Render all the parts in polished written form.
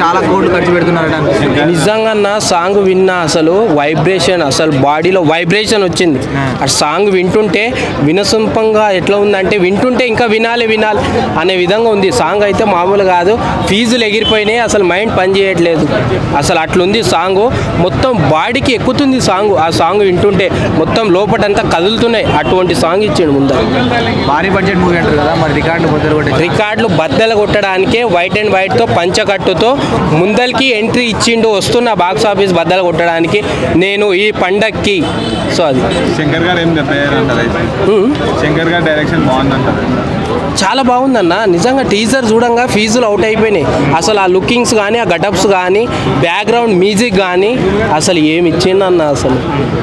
చాలా కోట్లు ఖర్చు పెడుతున్నారట అనిపిస్తుంది. నిజంగా నా సాంగ్ విన్నా అసలు వైబ్రేషన్, అసలు బాడీలో వైబ్రేషన్ వచ్చింది. ఆ సాంగ్ వింటుంటే వినసొంపంగా ఎట్లా ఉందంటే వింటుంటే ఇంకా వినాలి అనే విధంగా ఉంది. సాంగ్ అయితే మామూలు కాదు, ఫీజులు ఎగిరిపోయినాయి, అసలు మైండ్ పని చేయట్లేదు. అసలు అట్లుంది సాంగ్, మొత్తం బాడీకి ఎక్కుతుంది సాంగ్. ఆ సాంగ్ వింటుంటే మొత్తం లోపటంతా కదులుతున్నాయి. అటువంటి సాంగ్ ఇచ్చిండు ముందర. భారీ బడ్జెట్ మూవీ అంటారు కదా, మరి రికార్డులు బద్దలు కొట్టడానికే వైట్ అండ్ వైట్తో పంచకట్టుతో ముందరికి ఎంట్రీ ఇచ్చిండు. వస్తున్న బాక్స్ ఆఫీస్ బద్దలు కొట్టడానికి నేను ఈ పండక్కి. సో అది శంకర్ గారు ఏం శంకర్ గారు డైరెక్షన్ బాగుందంటారు. చాలా బాగుందన్న. నిజంగా టీజర్ చూడంగా ఫీజులు అవుట్ అయిపోయినాయి. అసలు ఆ లుకింగ్స్ కానీ, ఆ గటప్స్ కానీ, బ్యాక్గ్రౌండ్ మ్యూజిక్ కానీ అసలు ఏమి ఇచ్చిండన్న. అసలు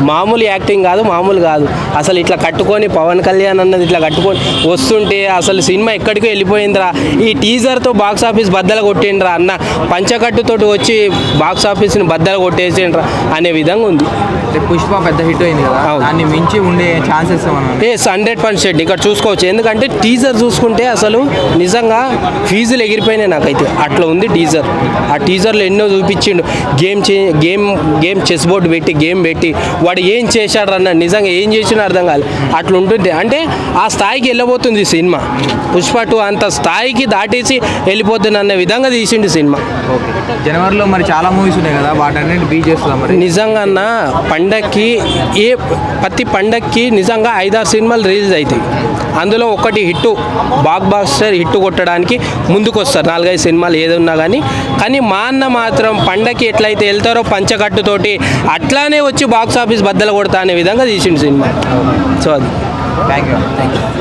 మామూలు యాక్టింగ్ కాదు, మామూలు కాదు. అసలు ఇట్లా కట్టుకొని పవన్ కళ్యాణ్ అన్నది ఇట్లా కట్టుకొని వస్తుంటే అసలు సినిమా ఎక్కడికో వెళ్ళిపోయిందిరా. ఈ టీజర్తో బాక్స్ ఆఫీస్ బద్దలు కొట్టిండ్రా అన్న, పంచకట్టుతోటి వచ్చి బాక్స్ ఆఫీస్ని బద్దలు కొట్టేసిండ్రా అనే విధంగా ఉంది. పుష్ప పెద్ద హిట్ అయింది కదా, దాన్ని మించి ఉండే ఛాన్సెస్ 100% ఇక్కడ చూసుకోవచ్చు. ఎందుకంటే టీజర్ చూసుకుంటే అసలు నిజంగా ఫీజులు ఎగిరిపోయినాయి నాకైతే. అట్లా ఉంది టీజర్. ఆ టీజర్లో ఎన్నో చూపించిండు. గేమ్ చెస్ బోర్డు పెట్టి గేమ్ పెట్టి వాడు ఏం చేశాడు అన్న, నిజంగా ఏం చేసినా అర్థం కాదు. అట్లా ఉంటుంది. అంటే ఆ స్థాయికి వెళ్ళబోతుంది సినిమా. పుష్ప 2 అంత స్థాయికి దాటేసి వెళ్ళిపోతుంది అన్న విధంగా తీసిండు సినిమా. జనవరిలో మరి చాలా మూవీస్ ఉన్నాయి కదా, వాటన్నిటి బీట్ చేస్తున్నాం. మరి నిజంగా పండక్కి ప్రతి పండక్కి నిజంగా 5-6 సినిమాలు రిలీజ్ అవుతాయి. అందులో ఒకటి హిట్, బాక్ బాస్టర్ హిట్ కొట్టడానికి ముందుకు వస్తారు. 4-5 సినిమాలు ఏదున్నా కానీ మా అన్న మాత్రం పండక్కి ఎట్లయితే వెళ్తారో పంచకట్టుతోటి అట్లానే వచ్చి బాక్స్ ఆఫీస్ బద్దలు కొడతా అనే విధంగా తీసిండు సినిమా. సో అది థ్యాంక్ యూ.